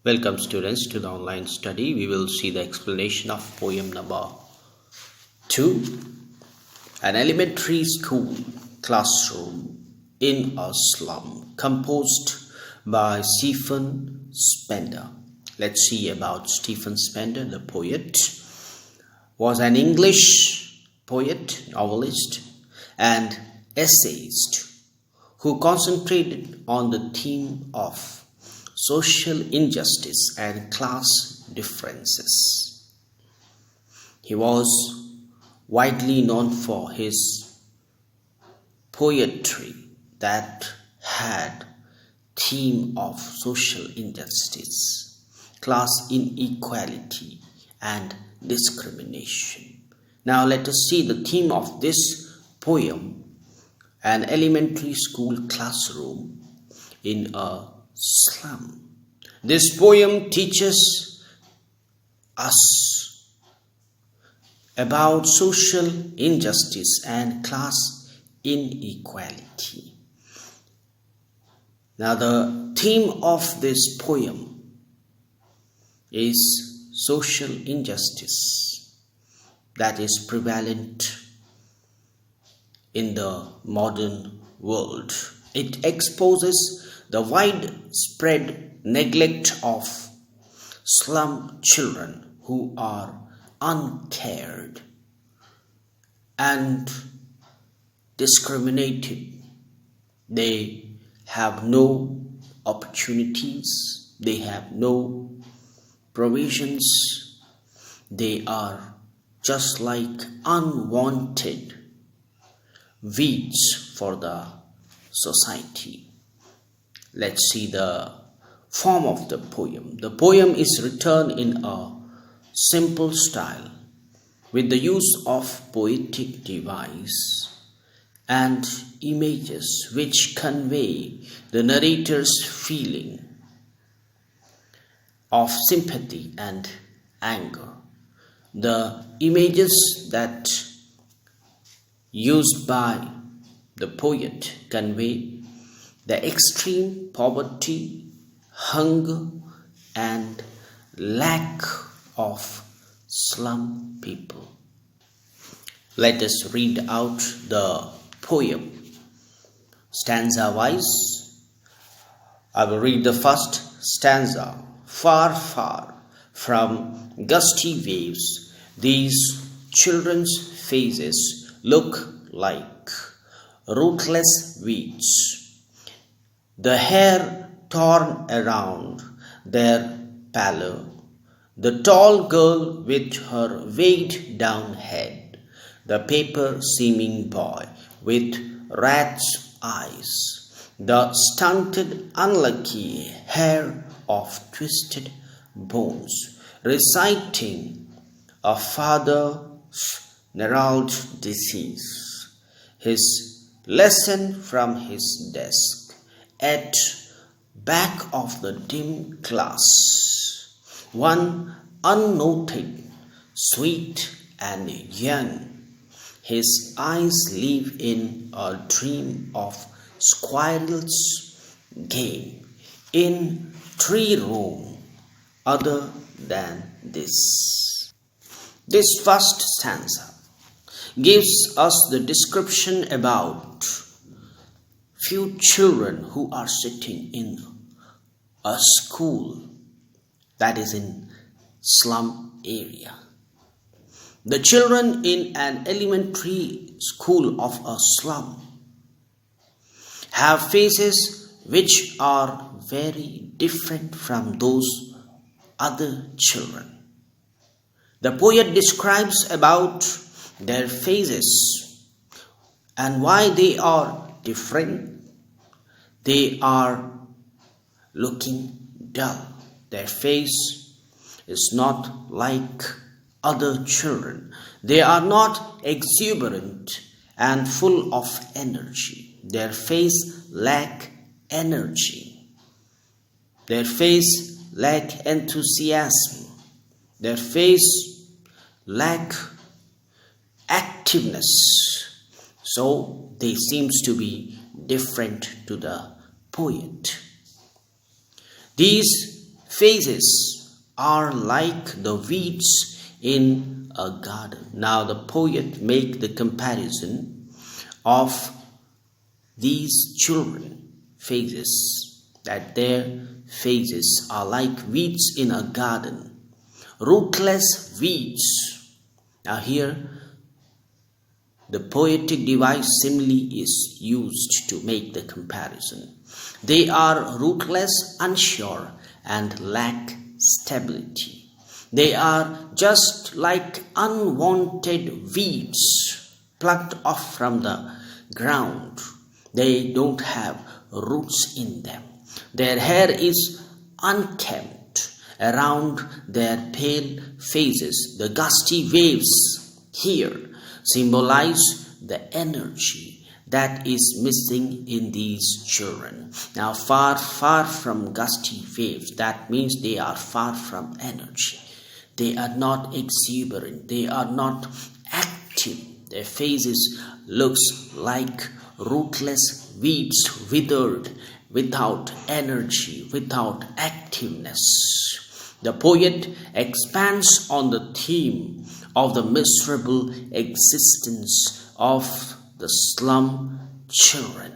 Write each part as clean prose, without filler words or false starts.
Welcome students to the online study. We will see the explanation of poem number 2. An elementary school classroom in a slum, composed by Stephen Spender. Let's see about Stephen Spender. The poet was an English poet, novelist and essayist who concentrated on the theme of social injustice and class differences. He was widely known for his poetry that had theme of social injustice, class inequality and discrimination. Now let us see the theme of this poem, an elementary school classroom in a slum. This poem teaches us about social injustice and class inequality. Now the theme of this poem is social injustice that is prevalent in the modern world. It exposes the widespread neglect of slum children who are uncared and discriminated. They have no opportunities, they have no provisions, they are just like unwanted weeds for the society. Let's see the form of the poem. The poem is written in a simple style with the use of poetic device and images which convey the narrator's feeling of sympathy and anger. The images that used by the poet convey the extreme poverty, hunger, and lack of slum people. Let us read out the poem stanza-wise. I will read the first stanza. Far, far from gusty waves, these children's faces look like rootless weeds. The hair torn around their pallor, the tall girl with her weighed down head, the paper-seeming boy with rat's eyes, the stunted, unlucky hair of twisted bones, reciting a father's gnarled disease, his lesson from his desk. At back of the dim class, one unnoted, sweet and young, his eyes live in a dream of squirrel's game in tree room other than this. This first stanza gives us the description about few children who are sitting in a school that is in slum area. The children in an elementary school of a slum have faces which are very different from those other children. The poet describes about their faces and why they are different. They are looking dull. Their face is not like other children. They are not exuberant and full of energy. Their face lack energy. Their face lack enthusiasm. Their face lack activeness. So they seems to be different to the poet. These faces are like the weeds in a garden. Now the poet make the comparison of these children faces, that their faces are like weeds in a garden, rootless weeds. Now here the poetic device simile is used to make the comparison. They are rootless, unsure, and lack stability. They are just like unwanted weeds plucked off from the ground. They don't have roots in them. Their hair is unkempt around their pale faces. The gusty waves here symbolize the energy that is missing in these children. Now, far from gusty waves, that means they are far from energy. They are not exuberant. They are not active. Their faces looks like rootless weeds, withered, without energy, without activeness. The poet expands on the theme of the miserable existence of the slum children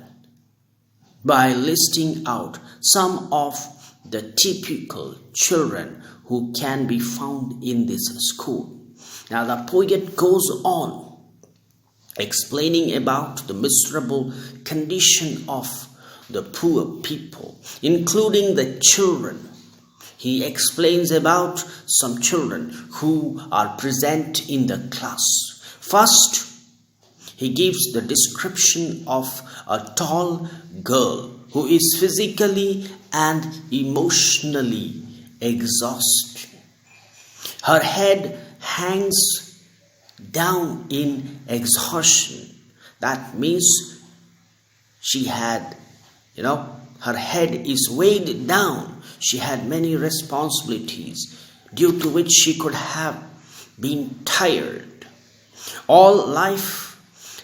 by listing out some of the typical children who can be found in this school. Now the poet goes on explaining about the miserable condition of the poor people, including the children. He explains about some children who are present in the class. First, he gives the description of a tall girl who is physically and emotionally exhausted. Her head hangs down in exhaustion. That means she had, her head is weighed down. She had many responsibilities due to which she could have been tired. All life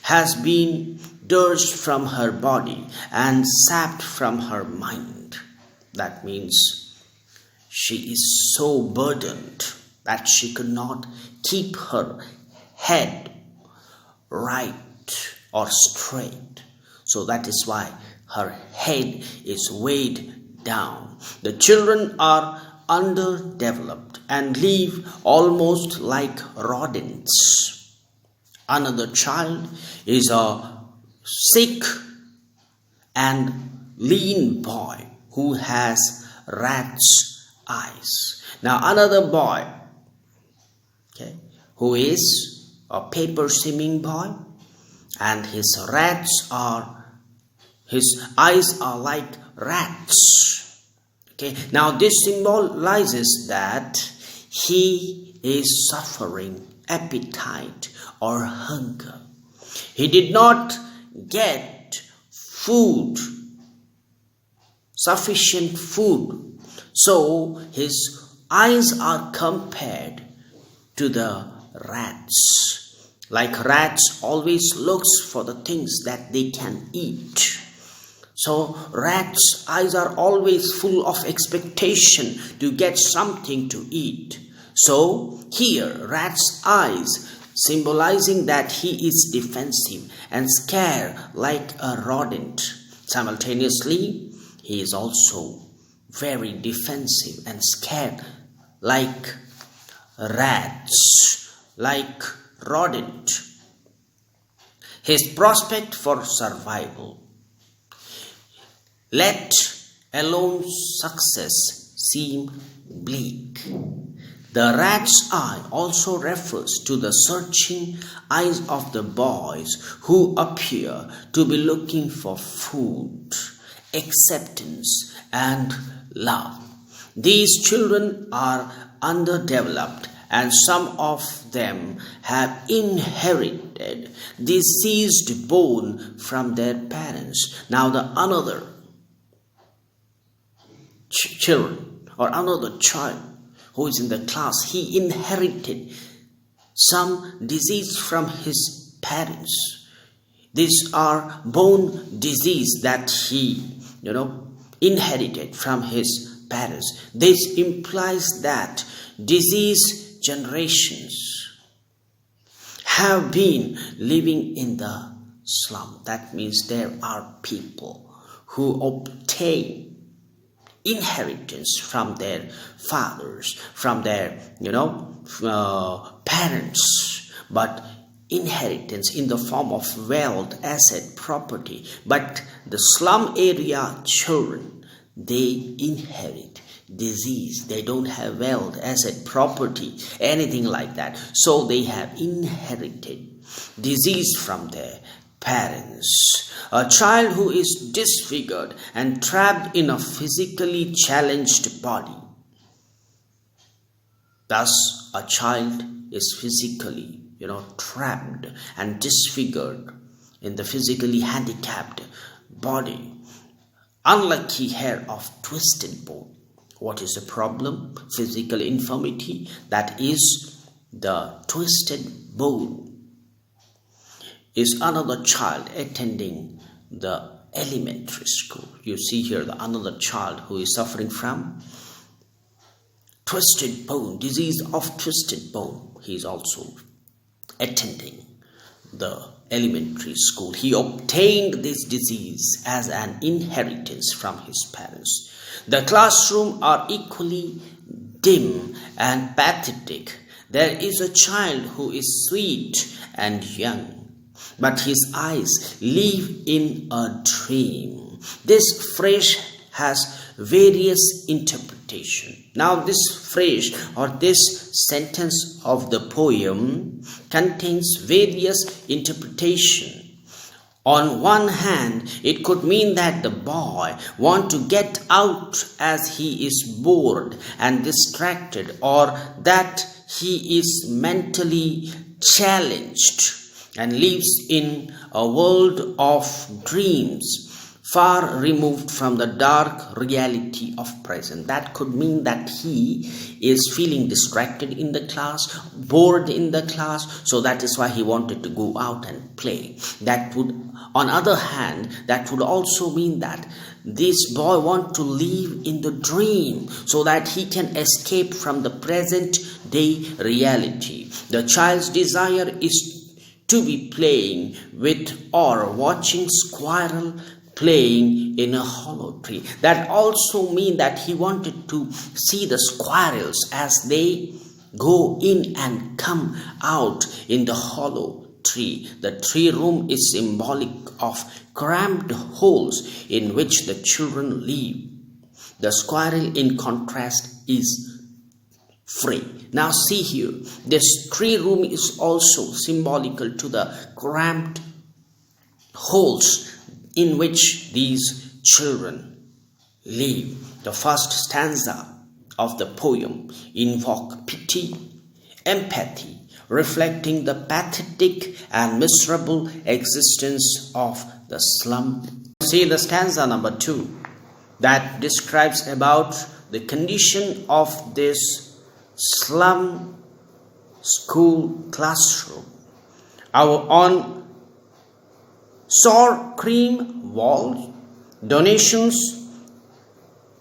has been dirged from her body and sapped from her mind. That means she is so burdened that she could not keep her head right or straight. So that is why her head is weighed down. The children are underdeveloped and live almost like rodents. Another child is a sick and lean boy who has rat's eyes. Now another boy, who is a paper swimming boy, and his eyes are like rats. Now this symbolizes that he is suffering appetite or hunger. He did not get sufficient food, so his eyes are compared to the rats. Like rats always looks for the things that they can eat. So rats' eyes are always full of expectation to get something to eat. So here rat's eyes symbolizing that he is defensive and scared like a rodent. Simultaneously, he is also very defensive and scared like rats, like rodent. His prospect for survival, let alone success, seem bleak. The rat's eye also refers to the searching eyes of the boys who appear to be looking for food, acceptance, and love. These children are underdeveloped, and some of them have inherited diseased bone from their parents. Now the another children or another child who is in the class, he inherited some disease from his parents. These are bone disease that he inherited from his parents. This implies that diseased generations have been living in the slum. That means there are people who obtain inheritance from their fathers, from their parents, but inheritance in the form of wealth, asset, property. But the slum area children, they inherit disease. They don't have wealth, asset, property, anything like that. So they have inherited disease from their parents. A child who is disfigured and trapped in a physically challenged body. Thus, a child is physically, trapped and disfigured in the physically handicapped body. Unlucky hair of twisted bone. What is the problem? Physical infirmity, that is the twisted bone. Is another child attending the elementary school. You see here another child who is suffering from twisted bone, disease of twisted bone. He is also attending the elementary school. He obtained this disease as an inheritance from his parents. The classrooms are equally dim and pathetic. There is a child who is sweet and young, but his eyes live in a dream. This phrase has various interpretation. Now this phrase or this sentence of the poem contains various interpretation. On one hand, it could mean that the boy wants to get out as he is bored and distracted, or that he is mentally challenged and lives in a world of dreams, far removed from the dark reality of present. That could mean that he is feeling distracted in the class, bored in the class, so that is why he wanted to go out and play. That would, on other hand, that would also mean that this boy wants to live in the dream so that he can escape from the present day reality. The child's desire is to be playing with or watching squirrel playing in a hollow tree. That also means that he wanted to see the squirrels as they go in and come out in the hollow tree. The tree room is symbolic of cramped holes in which the children live. The squirrel, in contrast, is free. Now see here, this tree room is also symbolical to the cramped holes in which these children live. The first stanza of the poem invoke pity, empathy, reflecting the pathetic and miserable existence of the slum. See the stanza number 2 that describes about the condition of this slum school classroom. On sour cream walls, donations,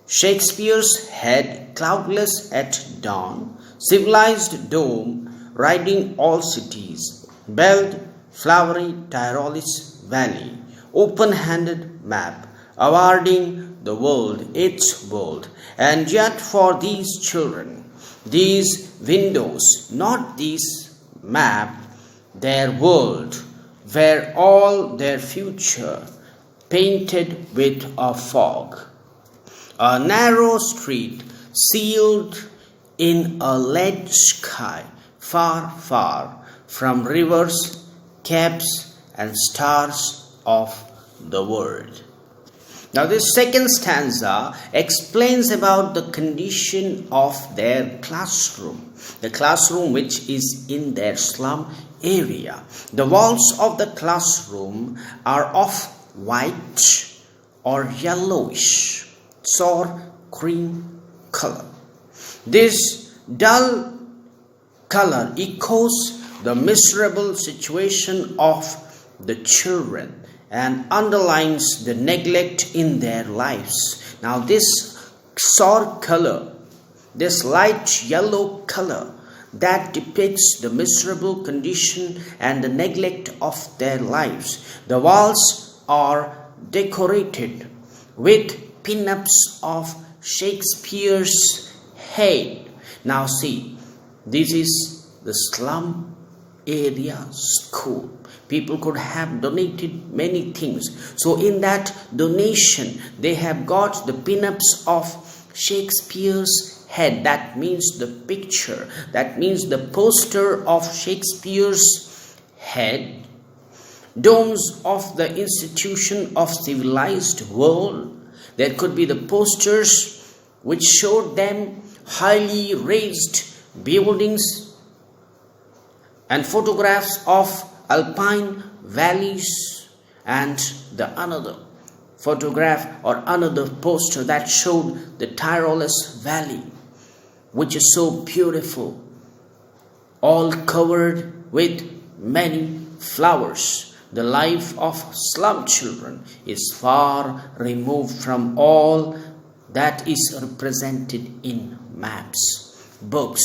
Shakespeare's head, cloudless at dawn, civilized dome, riding all cities, belled, flowery Tyrolis valley, open-handed map, awarding the world its world. And yet for these children, these windows, not this map, their world, were all their future painted with a fog. A narrow street sealed in a lead sky, far, far from rivers, capes, and stars of the world. Now this second stanza explains about the condition of their classroom, the classroom which is in their slum area. The walls of the classroom are of white or yellowish, sour cream color. This dull color echoes the miserable situation of the children and underlines the neglect in their lives. Now this sour color, this light yellow color that depicts the miserable condition and the neglect of their lives. The walls are decorated with pin-ups of Shakespeare's head. Now see, this is the slum area school. People could have donated many things. So in that donation, they have got the pin-ups of Shakespeare's head. That means the picture. That means the poster of Shakespeare's head. Domes of the institution of civilized world. There could be the posters which showed them highly raised buildings and photographs of alpine valleys, and the another photograph or another poster that showed the Tyrolus Valley, which is so beautiful, all covered with many flowers. The life of slum children is far removed from all that is represented in maps, books,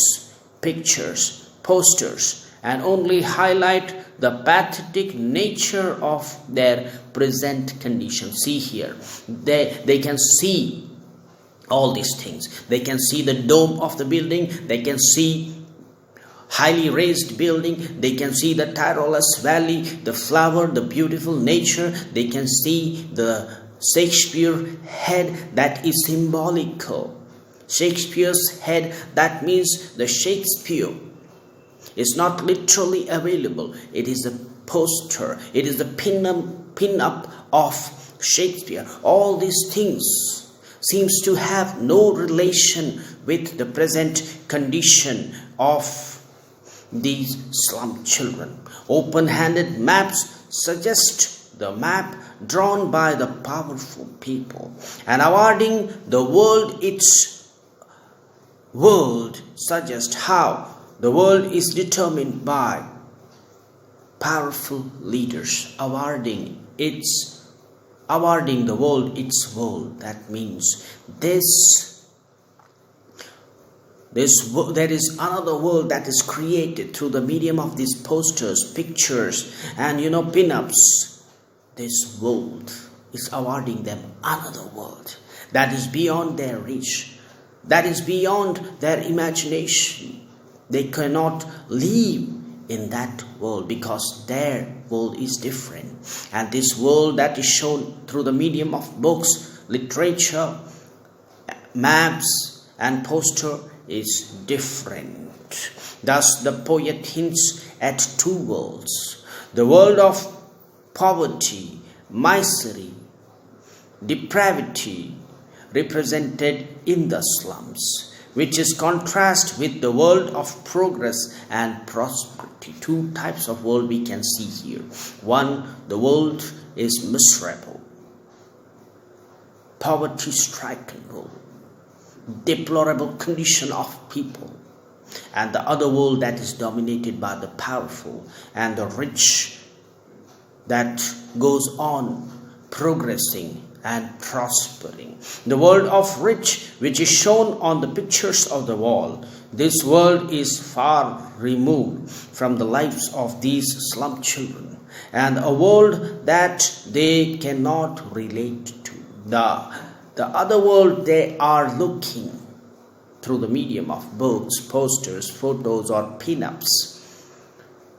pictures, posters, and only highlight the pathetic nature of their present condition. See here, they can see all these things. They can see the dome of the building. They can see highly raised building. They can see the Tyrolus Valley, the flower, the beautiful nature. They can see the Shakespeare head that is symbolical. Shakespeare's head, that means the Shakespeare is not literally available. It is a poster. It is the pin-up of Shakespeare. All these things seems to have no relation with the present condition of these slum children. Open-handed maps suggest the map drawn by the powerful people, and awarding the world its world suggests how the world is determined by powerful leaders, awarding the world its world. That means there is another world that is created through the medium of these posters, pictures, and pin-ups. This world is awarding them another world that is beyond their reach, that is beyond their imagination. They cannot live in that world because their world is different. And this world that is shown through the medium of books, literature, maps, and poster is different. Thus, the poet hints at two worlds: the world of poverty, misery, depravity, represented in the slums, which is contrast with the world of progress and prosperity. Two types of world we can see here. One, the world is miserable, poverty-stricken world, deplorable condition of people, and the other world that is dominated by the powerful and the rich, that goes on progressing and prospering. The world of rich, which is shown on the pictures of the wall, this world is far removed from the lives of these slum children, and a world that they cannot relate to. The other world they are looking through the medium of books, posters, photos, or pin-ups.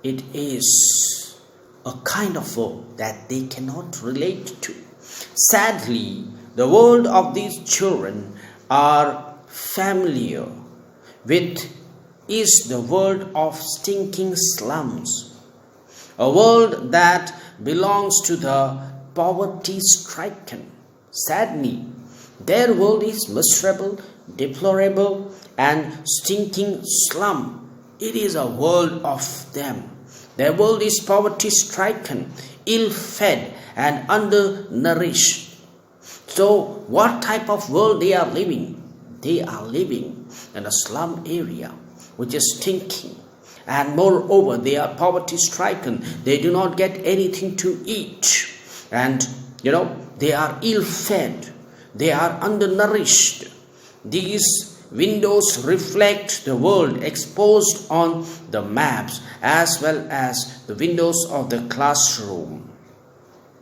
It is a kind of world that they cannot relate to. Sadly, the world of these children are familiar with is the world of stinking slums, a world that belongs to the poverty-stricken. Sadly, their world is miserable, deplorable, and stinking slum. It is a world of them. Their world is poverty-stricken, ill-fed, and undernourished. So, what type of world they are living? They are living in a slum area, which is stinking. And moreover, they are poverty-stricken. They do not get anything to eat. And, they are ill-fed. They are undernourished. These windows reflect the world exposed on the maps as well as the windows of the classroom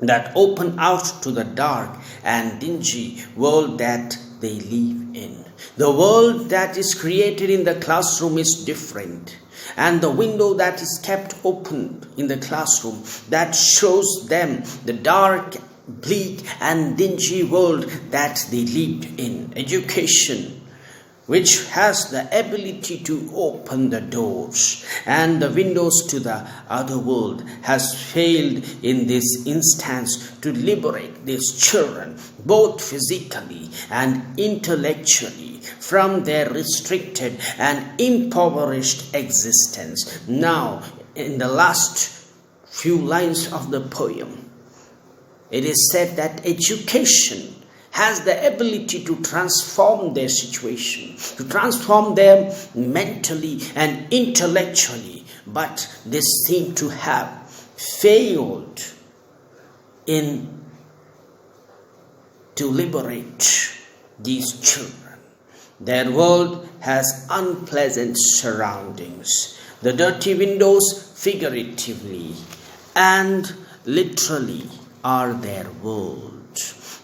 that open out to the dark and dingy world that they live in. The world that is created in the classroom is different, and the window that is kept open in the classroom that shows them the dark, bleak and dingy world that they lived in. Education, which has the ability to open the doors and the windows to the other world, has failed in this instance to liberate these children both physically and intellectually from their restricted and impoverished existence. Now, in the last few lines of the poem, it is said that education has the ability to transform their situation, to transform them mentally and intellectually, but they seem to have failed in to liberate these children. Their world has unpleasant surroundings. The dirty windows, figuratively and literally, are their world.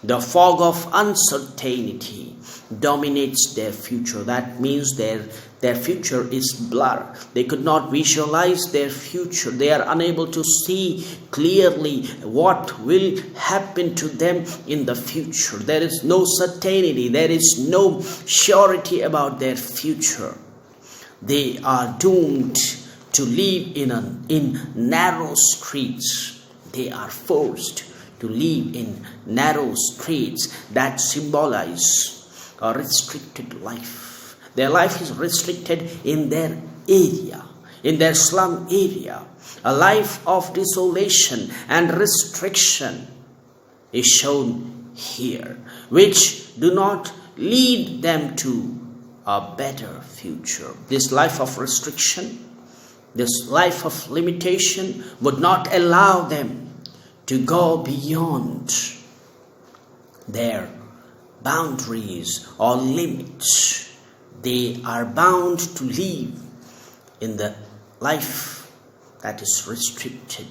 The fog of uncertainty dominates their future. That means their future is blurred. They could not visualize their future. They are unable to see clearly what will happen to them in the future. There is no certainty. There is no surety about their future. They are doomed to live in narrow streets. They are forced to live in narrow streets that symbolize a restricted life. Their life is restricted in their area, in their slum area. A life of desolation and restriction is shown here, which do not lead them to a better future. This life of restriction, this life of limitation would not allow them to go beyond their boundaries or limits. They are bound to live in the life that is restricted.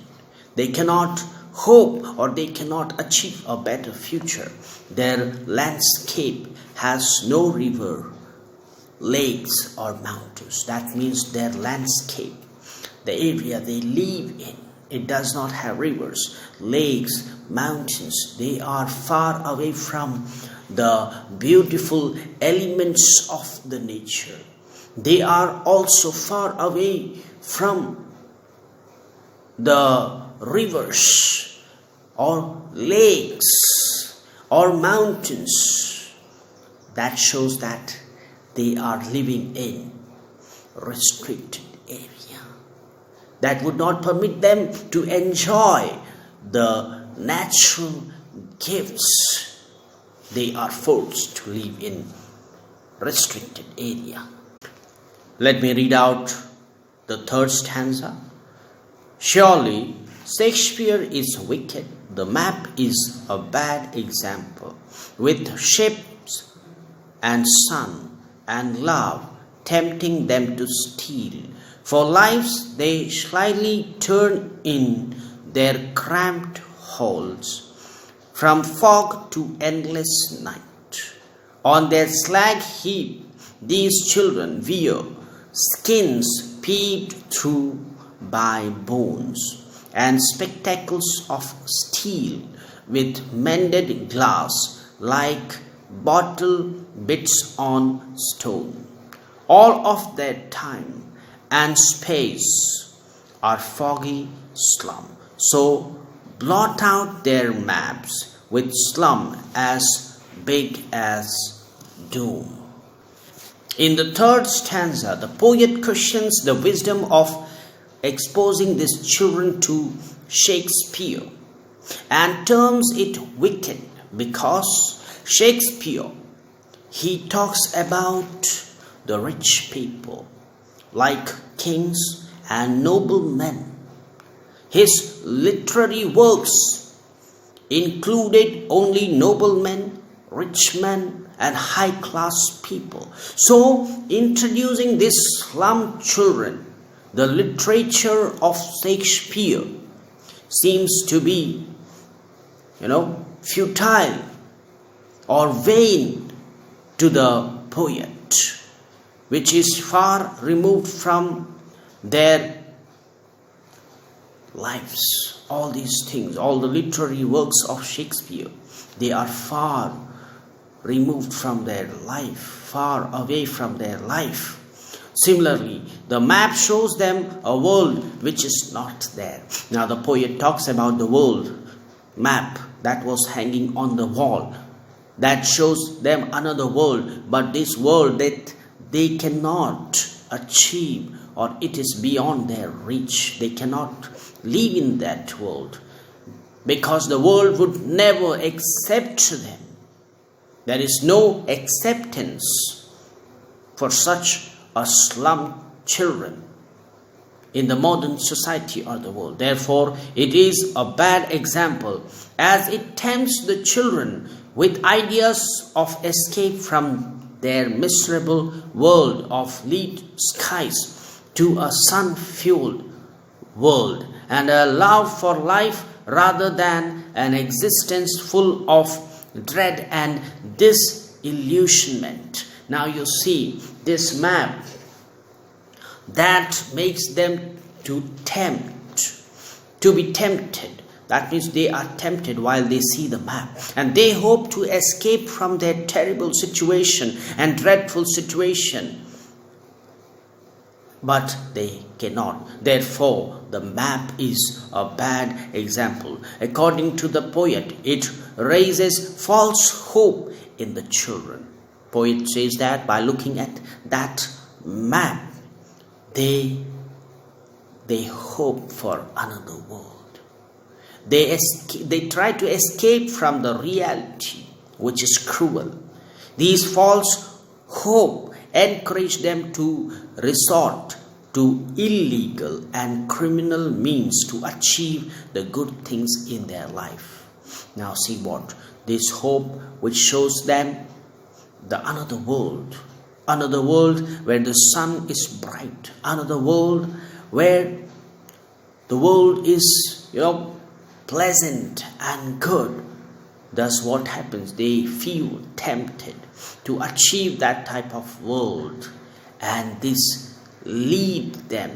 They cannot hope or they cannot achieve a better future. Their landscape has no river, lakes or mountains. That means their landscape, the area they live in, it does not have rivers, lakes, mountains. They are far away from the beautiful elements of the nature. They are also far away from the rivers or lakes or mountains. That shows that they are living in restricted area that would not permit them to enjoy the natural gifts. They are forced to live in restricted area. Let me read out the third stanza. Surely Shakespeare is wicked. The map is a bad example, with ships and sun and love tempting them to steal. For lives they slyly turn in their cramped halls, from fog to endless night. On their slag heap these children wear skins peeped through by bones, and spectacles of steel with mended glass like bottle bits on stone. All of their time and space are foggy slum. So blot out their maps with slum as big as doom. In the third stanza, the poet questions the wisdom of exposing these children to Shakespeare and terms it wicked because Shakespeare, he talks about the rich people like kings and noblemen. His literary works included only noblemen, rich men and high-class people. So, introducing these slum children, the literature of Shakespeare seems to be, futile or vain to the poet, which is far removed from their lives. All these things, all the literary works of Shakespeare, they are far removed from their life, far away from their life. Similarly, the map shows them a world which is not there. Now the poet talks about the world map that was hanging on the wall, that shows them another world, but this world that they cannot achieve, or it is beyond their reach. They cannot live in that world because the world would never accept them. There is no acceptance for such a slum children in the modern society or the world. Therefore, it is a bad example, as it tempts the children with ideas of escape from their miserable world of lead skies to a sun-fueled world, and a love for life rather than an existence full of dread and disillusionment. Now you see this map that makes them to be tempted. That means they are tempted while they see the map, and they hope to escape from their terrible situation and dreadful situation, but they cannot. Therefore, the map is a bad example. According to the poet, it raises false hope in the children. Poet says that by looking at that map, they hope for another world. They try to escape from the reality, which is cruel. These false hope encourage them to resort to illegal and criminal means to achieve the good things in their life. Now see what this hope which shows them the another world where the sun is bright, another world where the world is pleasant and good. Thus what happens? They feel tempted to achieve that type of world, and this lead them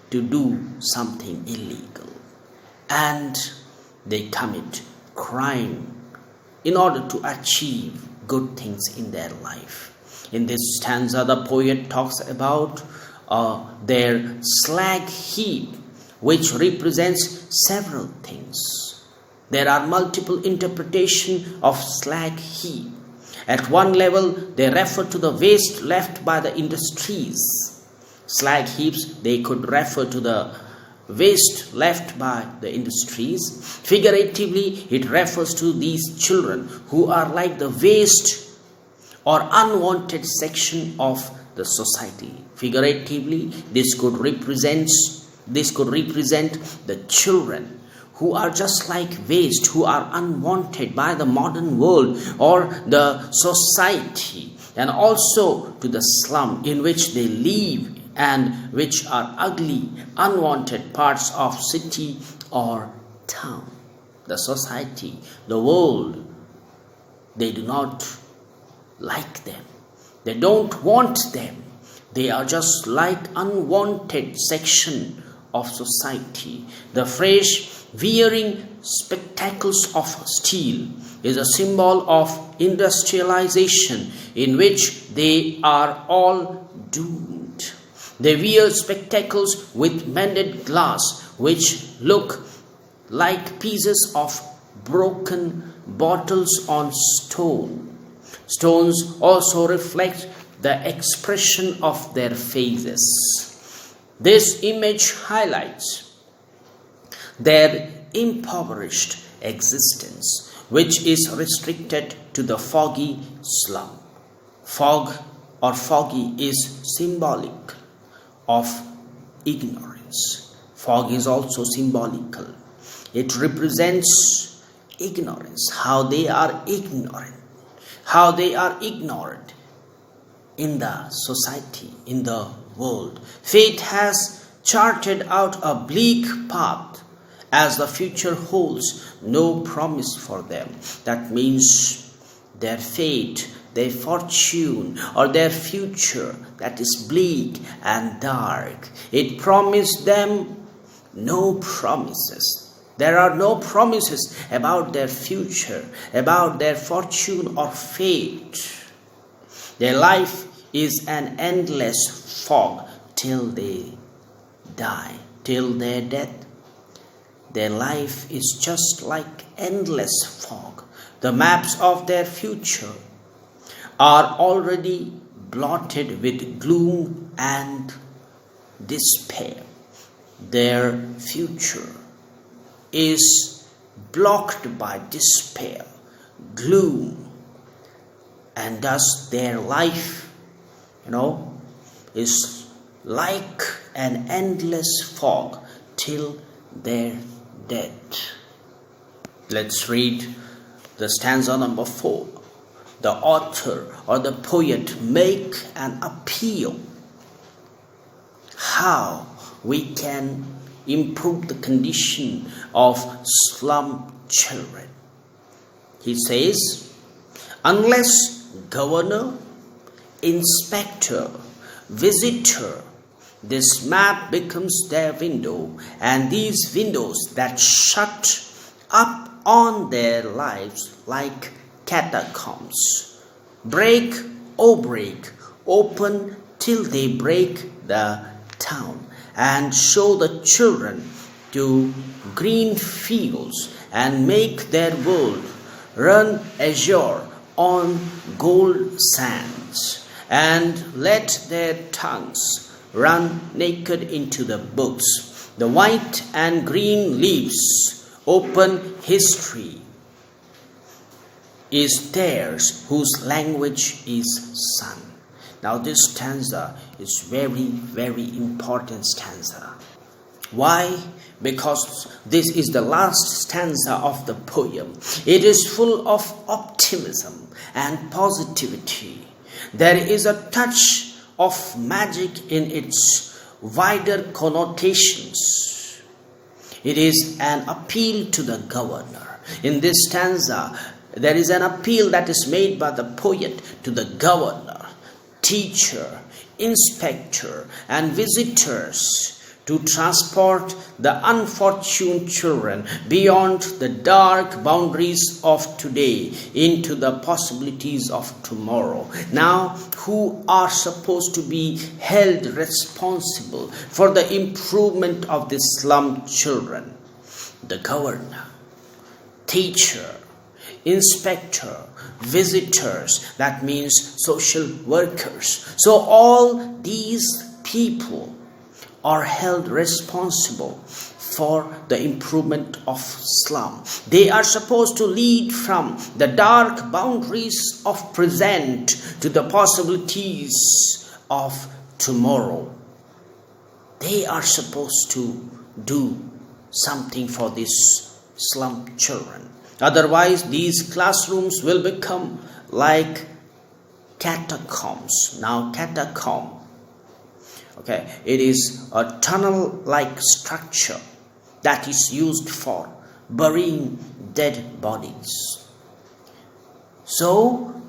to do something illegal, and they commit crime in order to achieve good things in their life. In this stanza, the poet talks about their slag heap, which represents several things. There are multiple interpretations of slag heap. At one level, they refer to the waste left by the industries. Slag heaps, they could refer to the waste left by the industries. Figuratively, it refers to these children who are like the waste or unwanted section of the society. Figuratively, this could represent the children who are just like waste, who are unwanted by the modern world or the society, and also to the slum in which they live, and which are ugly, unwanted parts of city or town. The society, the world, they do not like them. They don't want them. They are just like unwanted section of society. The phrase wearing spectacles of steel is a symbol of industrialization in which they are all doomed. They wear spectacles with mended glass which look like pieces of broken bottles on stone. Stones also reflect the expression of their faces. This image highlights their impoverished existence, which is restricted to the foggy slum. Fog or foggy is symbolic of ignorance. Fog is also symbolical. It represents ignorance, how they are ignorant, how they are ignored in the society, in the world. Fate has charted out a bleak path as the future holds no promise for them. That means their fate, their fortune, or their future that is bleak and dark. It promised them no promises. There are no promises about their future, about their fortune or fate. Their life is an endless fog till they die, till their death. Their life is just like endless fog. The maps of their future are already blotted with gloom and despair. Their future is blocked by despair, gloom, and thus their life, is like an endless fog till their death. Let's read the stanza number 4. The author or the poet make an appeal how we can improve the condition of slum children. He says, unless governor, inspector, visitor, this map becomes their window, and these windows that shut up on their lives like catacombs. Break, oh break, open till they break the town, and show the children to green fields, and make their world run azure on gold sands, and let their tongues run naked into the books. The white and green leaves open history is theirs, whose language is sun. Now this stanza is very, very important stanza. Why? Because this is the last stanza of the poem. It is full of optimism and positivity. There is a touch of magic in its wider connotations. It is an appeal to the governor. In this stanza, there is an appeal that is made by the poet to the governor, teacher, inspector, and visitors to transport the unfortunate children beyond the dark boundaries of today into the possibilities of tomorrow. Now, who are supposed to be held responsible for the improvement of the slum children? The governor, teacher, inspector, visitors, that means social workers. So all these people are held responsible for the improvement of slum. They are supposed to lead from the dark boundaries of present to the possibilities of tomorrow. They are supposed to do something for these slum children. Otherwise, these classrooms will become like catacombs. Now, catacomb, it is a tunnel-like structure that is used for burying dead bodies. So,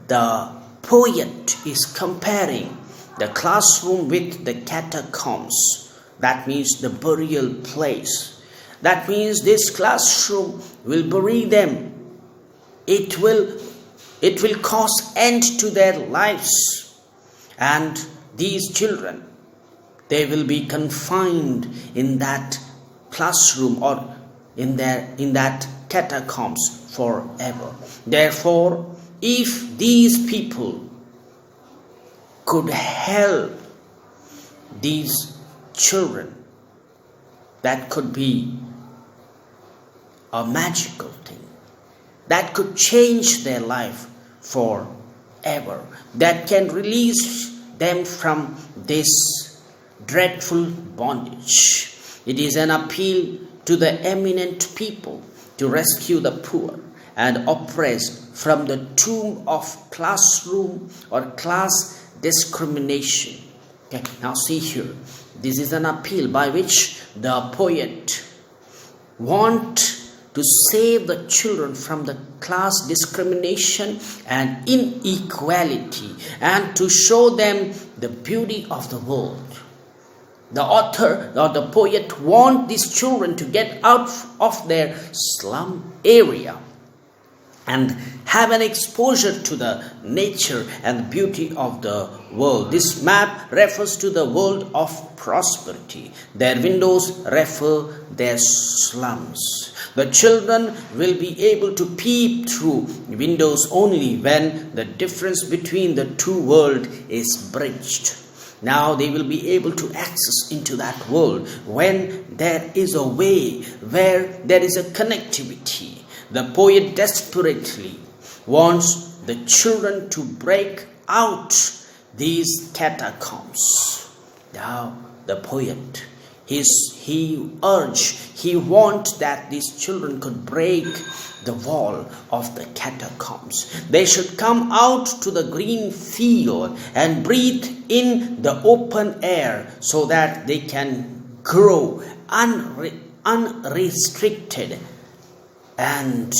the poet is comparing the classroom with the catacombs. That means the burial place. That means this classroom will bury them. It will cause end to their lives. And these children, they will be confined in that classroom or in that catacombs forever. Therefore, if these people could help these children, that could be a magical thing that could change their life forever, that can release them from this dreadful bondage. It is an appeal to the eminent people to rescue the poor and oppressed from the tomb of classroom or class discrimination. Okay, now see here. This is an appeal by which the poet wants to save the children from the class discrimination and inequality and to show them the beauty of the world. The author or the poet wants these children to get out of their slum area and have an exposure to the nature and beauty of the world. This map refers to the world of prosperity. Their windows refer their slums. The children will be able to peep through windows only when the difference between the two worlds is bridged. Now they will be able to access into that world when there is a way, where there is a connectivity. The poet desperately wants the children to break out these catacombs. Now the poet, he wants that these children could break the wall of the catacombs. They should come out to the green field and breathe in the open air so that they can grow unrestricted and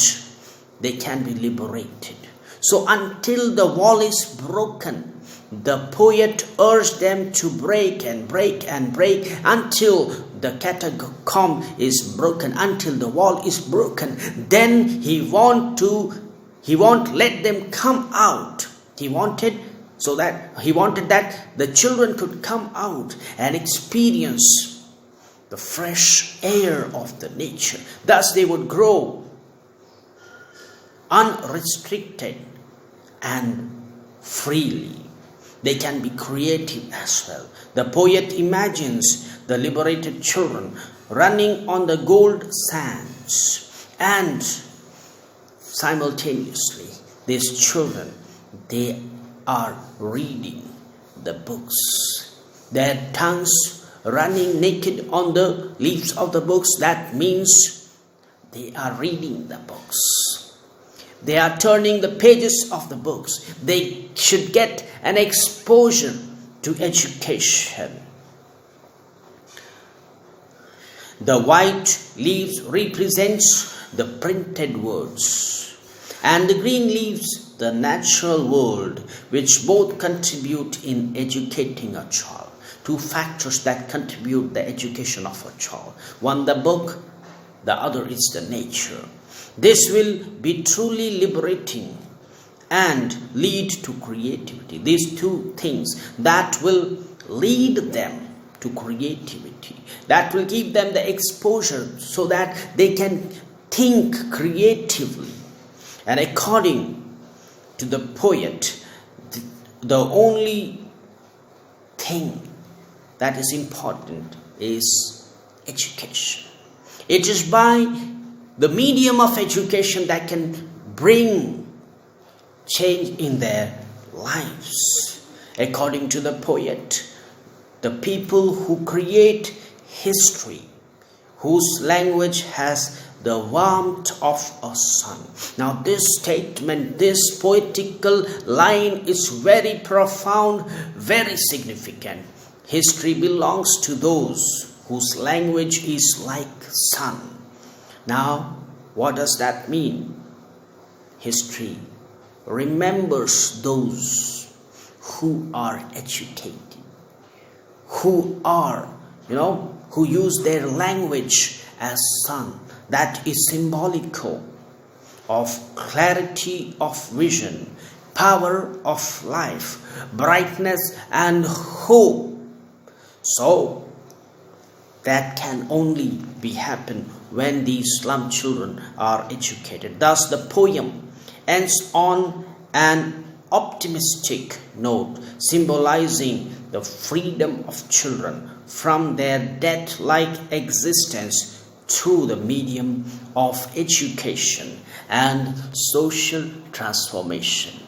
they can be liberated. So until the wall is broken, the poet urged them to break and break and break until the catacomb is broken, until the wall is broken. Then he won't let them come out. He wanted that the children could come out and experience the fresh air of the nature. Thus they would grow unrestricted and freely. They can be creative as well. The poet imagines the liberated children running on the gold sands, and simultaneously these children, they are reading the books. Their tongues running naked on the leaves of the books. That means they are reading the books. They are turning the pages of the books. They should get an exposure to education. The white leaves represents the printed words, and the green leaves the natural world, which both contribute in educating a child. Two factors that contribute the education of a child. One, the book, the other is the nature. This will be truly liberating and lead to creativity. These two things that will lead them to creativity, that will give them the exposure so that they can think creatively. And according to the poet, the only thing that is important is education. It is by the medium of education that can bring change in their lives. According to the poet, the people who create history, whose language has the warmth of a sun. Now this statement, this poetical line is very profound, very significant. History belongs to those whose language is like sun. Now, what does that mean? History remembers those who are educated, who are, who use their language as sun. That is symbolical of clarity of vision, power of life, brightness and hope. So, that can only be happen when these slum children are educated. Thus, the poem ends on an optimistic note, symbolizing the freedom of children from their death-like existence through the medium of education and social transformation.